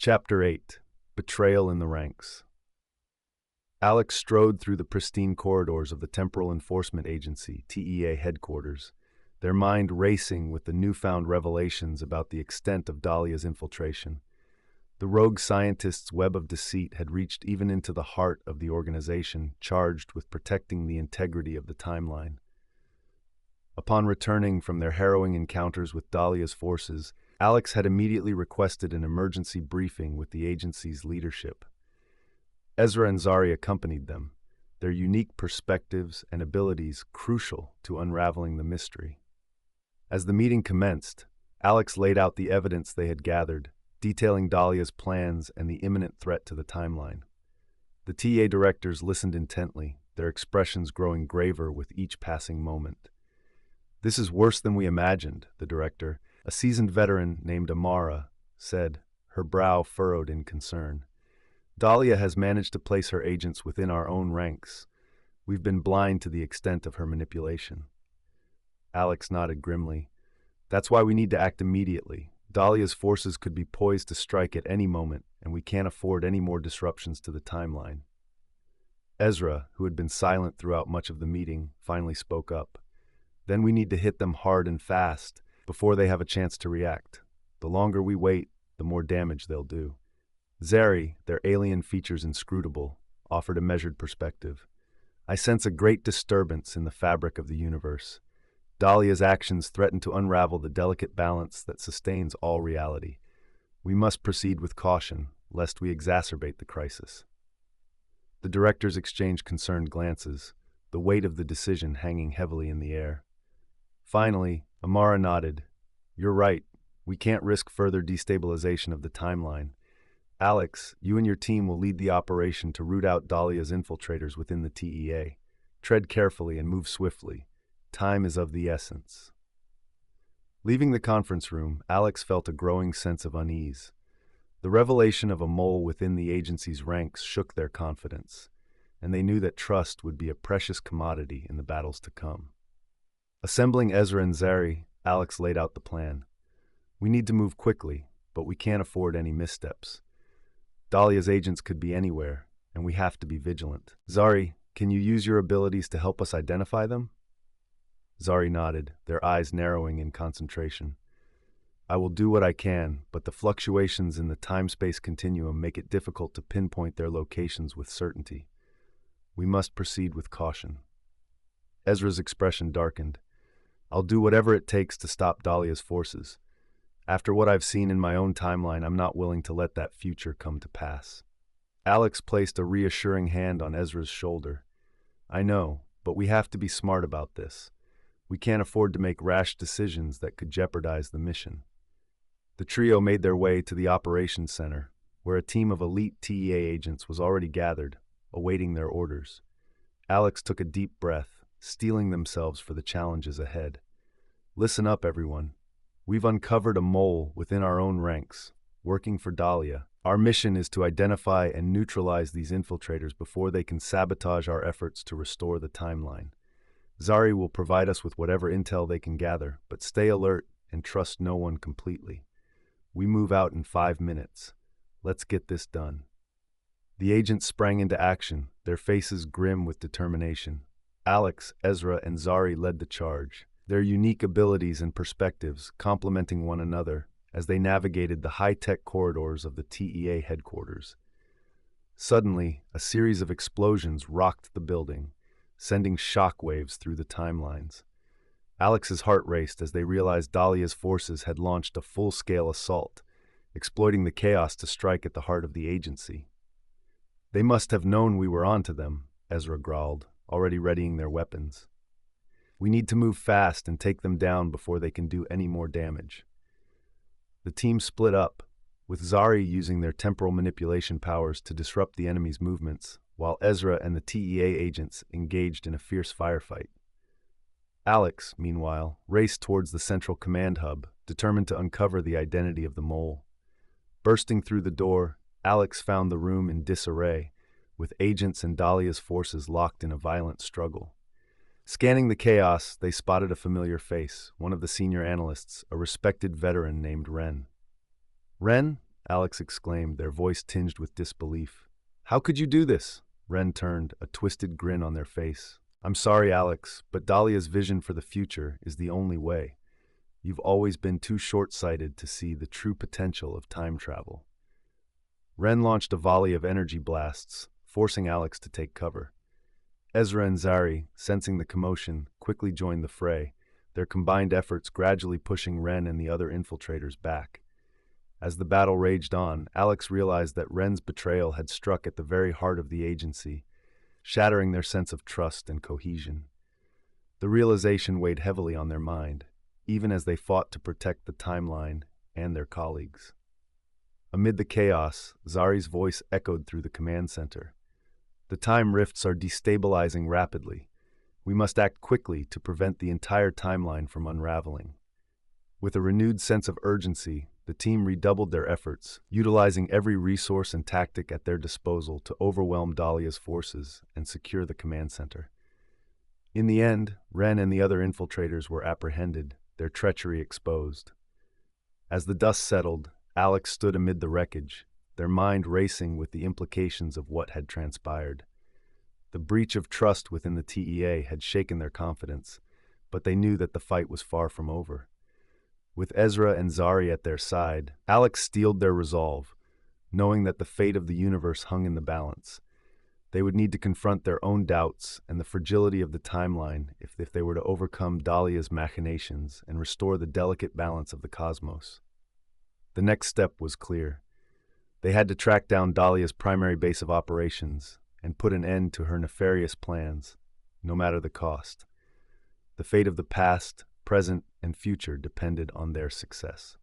Chapter 8: Betrayal in the Ranks. Alex strode through the pristine corridors of the Temporal Enforcement Agency, TEA headquarters, their mind racing with the newfound revelations about the extent of Dahlia's infiltration. The rogue scientist's web of deceit had reached even into the heart of the organization, charged with protecting the integrity of the timeline. Upon returning from their harrowing encounters with Dahlia's forces, Alex had immediately requested an emergency briefing with the agency's leadership. Ezra and Zari accompanied them, their unique perspectives and abilities crucial to unraveling the mystery. As the meeting commenced, Alex laid out the evidence they had gathered, detailing Dahlia's plans and the imminent threat to the timeline. The TA directors listened intently, their expressions growing graver with each passing moment. "This is worse than we imagined," the director, a seasoned veteran named Amara, said, her brow furrowed in concern. "Dahlia has managed to place her agents within our own ranks. We've been blind to the extent of her manipulation." Alex nodded grimly. "That's why we need to act immediately. Dahlia's forces could be poised to strike at any moment, and we can't afford any more disruptions to the timeline." Ezra, who had been silent throughout much of the meeting, finally spoke up. "Then we need to hit them hard and fast, before they have a chance to react. The longer we wait, the more damage they'll do." Zari, their alien features inscrutable, offered a measured perspective. "I sense a great disturbance in the fabric of the universe. Dahlia's actions threaten to unravel the delicate balance that sustains all reality. We must proceed with caution, lest we exacerbate the crisis." The directors exchanged concerned glances, the weight of the decision hanging heavily in the air. Finally, Amara nodded. "You're right. We can't risk further destabilization of the timeline. Alex, you and your team will lead the operation to root out Dahlia's infiltrators within the TEA. Tread carefully and move swiftly. Time is of the essence." Leaving the conference room, Alex felt a growing sense of unease. The revelation of a mole within the agency's ranks shook their confidence, and they knew that trust would be a precious commodity in the battles to come. Assembling Ezra and Zari, Alex laid out the plan. "We need to move quickly, but we can't afford any missteps. Dahlia's agents could be anywhere, and we have to be vigilant. Zari, can you use your abilities to help us identify them?" Zari nodded, their eyes narrowing in concentration. "I will do what I can, but the fluctuations in the time-space continuum make it difficult to pinpoint their locations with certainty. We must proceed with caution." Ezra's expression darkened. "I'll do whatever it takes to stop Dahlia's forces. After what I've seen in my own timeline, I'm not willing to let that future come to pass." Alex placed a reassuring hand on Ezra's shoulder. "I know, but we have to be smart about this. We can't afford to make rash decisions that could jeopardize the mission." The trio made their way to the operations center, where a team of elite TEA agents was already gathered, awaiting their orders. Alex took a deep breath, steeling themselves for the challenges ahead. "Listen up, everyone. We've uncovered a mole within our own ranks, working for Dahlia. Our mission is to identify and neutralize these infiltrators before they can sabotage our efforts to restore the timeline. Zari will provide us with whatever intel they can gather, but stay alert and trust no one completely. We move out in 5 minutes. Let's get this done." The agents sprang into action, their faces grim with determination. Alex, Ezra, and Zari led the charge, their unique abilities and perspectives complementing one another as they navigated the high-tech corridors of the TEA headquarters. Suddenly, a series of explosions rocked the building, sending shockwaves through the timelines. Alex's heart raced as they realized Dahlia's forces had launched a full-scale assault, exploiting the chaos to strike at the heart of the agency. "They must have known we were onto them," Ezra growled, already readying their weapons. "We need to move fast and take them down before they can do any more damage." The team split up, with Zari using their temporal manipulation powers to disrupt the enemy's movements, while Ezra and the TEA agents engaged in a fierce firefight. Alex, meanwhile, raced towards the central command hub, determined to uncover the identity of the mole. Bursting through the door, Alex found the room in disarray, with agents and Dahlia's forces locked in a violent struggle. Scanning the chaos, they spotted a familiar face, one of the senior analysts, a respected veteran named Ren. "Ren, Alex exclaimed, their voice tinged with disbelief. How could you do this? Ren turned, a twisted grin on their face. I'm sorry, Alex, but Dahlia's vision for the future is the only way. You've always been too short-sighted to see the true potential of time travel. Ren launched a volley of energy blasts, forcing Alex to take cover. Ezra and Zari, sensing the commotion, quickly joined the fray, their combined efforts gradually pushing Ren and the other infiltrators back. As the battle raged on, Alex realized that Ren's betrayal had struck at the very heart of the agency, shattering their sense of trust and cohesion. The realization weighed heavily on their mind, even as they fought to protect the timeline and their colleagues. Amid the chaos, Zari's voice echoed through the command center. The time rifts are destabilizing rapidly. We must act quickly to prevent the entire timeline from unraveling. With a renewed sense of urgency, the team redoubled their efforts, utilizing every resource and tactic at their disposal to overwhelm Dahlia's forces and secure the command center. In the end, Ren and the other infiltrators were apprehended, their treachery exposed. As the dust settled, Alex stood amid the wreckage, their mind racing with the implications of what had transpired. The breach of trust within the TEA had shaken their confidence, but they knew that the fight was far from over. With Ezra and Zari at their side, Alex steeled their resolve, knowing that the fate of the universe hung in the balance. They would need to confront their own doubts and the fragility of the timeline if they were to overcome Dahlia's machinations and restore the delicate balance of the cosmos. The next step was clear. They had to track down Dahlia's primary base of operations and put an end to her nefarious plans, no matter the cost. The fate of the past, present, and future depended on their success.